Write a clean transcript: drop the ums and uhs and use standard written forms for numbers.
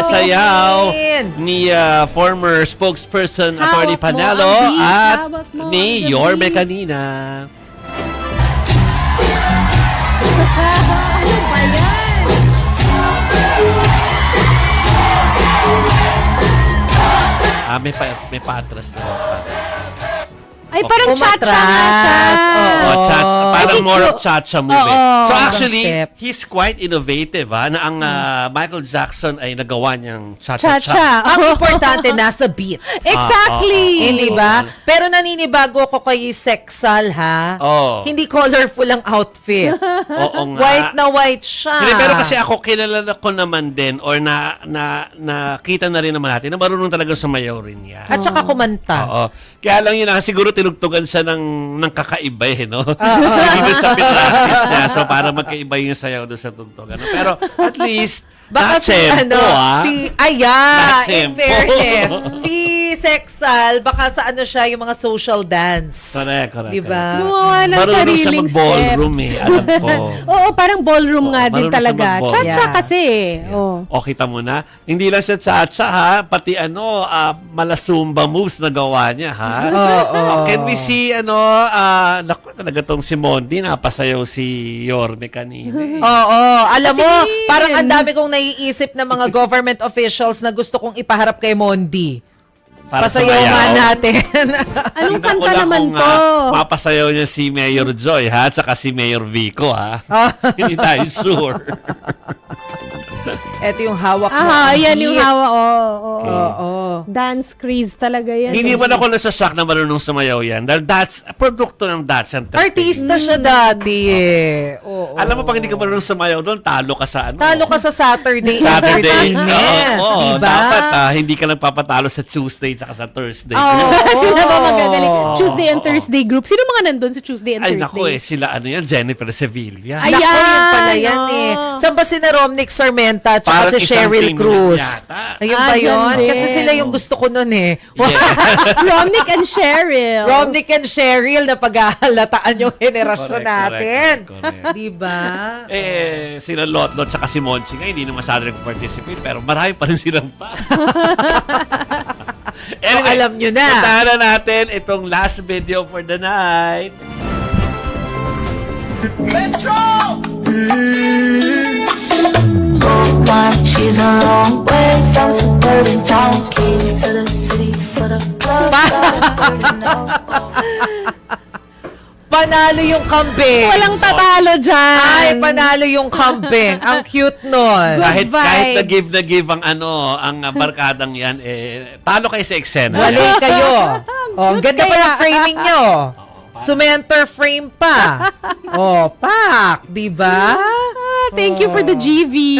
sayaw ni former spokesperson Attorney Hawak mo Panelo ang beat, at hawak mo ni ang Yorme gabi. kanina. Ano ba yan? May patras na. Ay, parang Umatras. cha-cha nga siya. Oh, cha-cha. Parang more of cha-cha movie. Oo. So actually, Steps. he's quite innovative na ang Michael Jackson ay nagawa niyang cha-cha-cha. Cha-cha. Ang importante, nasa beat. Exactly. Hindi ba? Pero naninibago ako kay Sexal, ha? Oo. Hindi colorful ang outfit. Oo nga. White na white siya. Hindi, pero kasi ako kilala ko naman din or nakita na rin naman natin na marunong talaga sumayaw rin yan. At saka kumanta. Oo. Kaya lang yun, siguro tinugtugan siya ng kakaiba no? Hindi doon sa pinractice niya. So, para magkaiba yung sayaw doon sa tugtugan. Pero at least, Baka si tempo, Aya, in tempo. fairness. Si Sexal, baka sa siya, yung mga social dance. Correct. Diba? Gumawa ng Marunong siya sariling mag-ballroom steps. alam ko. Oo, parang ballroom nga din Marunong siya talaga. mag-ballroom. Cha-cha Yeah. kasi. Oh. O, kita mo na. Hindi lang siya cha-cha, pati malasumba moves na gawa niya, ha? Can we see, naku, talaga tong si Mondi, napasayaw si Yorme kanina. Oo. Alam mo, Patingin. parang ang dami kong naiisip na mga government officials na gusto kong ipaharap kay Mondi. Para Pasayaw nga sumayaw. natin. Anong Tingnan ko kanta lang naman kung, to? mapasayaw niya si Mayor Joy, ha? At saka si Mayor Vico, ha? Hindi tayo sure. Ito yung hawak mo. Yan yung Beat. hawa. Oo. Oo. Dance craze talaga yan. Hindi man ako nasashock na marunong sumayaw yan. Dahil that's, produkto ng Dutch Entertainment. Artista siya dati eh. Oo. Alam mo, pag hindi ka marunong sumayaw doon, talo ka sa Talo ka sa Saturday Saturday. Entertainment. Oo, Diba? dapat hindi ka nagpapatalo sa Tuesday at sa Thursday. Oo. Sila ba magagaling? Tuesday and Thursday group. Sino mga nandun sa Tuesday and Ay, Thursday? naku sila yan, Jennifer Sevilla. Ay, Naku, yun pala Ayan, yan oh. eh. Saan ba sina Romnick Sarmenta at Parang si isang Cheryl team Cruz? yata. Ayun ba dyan yun? din. Kasi sila yung gusto ko nun eh. Romnick and Cheryl. Romnick and Cheryl na paghahalataan yung henerasyon Correct, natin. correct. Diba? Sila Lotlot at si Monchi nga, hindi na masyado nag-participate, pero marami pa rin silang pa. So, alam nyo na. Puntahan na natin itong last video for the night. She's a long way from suburban towns. Came to the city for the club. Panalo yung kambing. Walang tatalo dyan. Ay, panalo yung kambing. Ang cute nun. Good Kahit vibes. na-give ang barkadang yan, talo kayo sa eksena. Wali kayo. Oh, ang ganda pa kaya. ng framing nyo. Sumenter frame pa. Oh, pak. Diba? Thank you for the GV.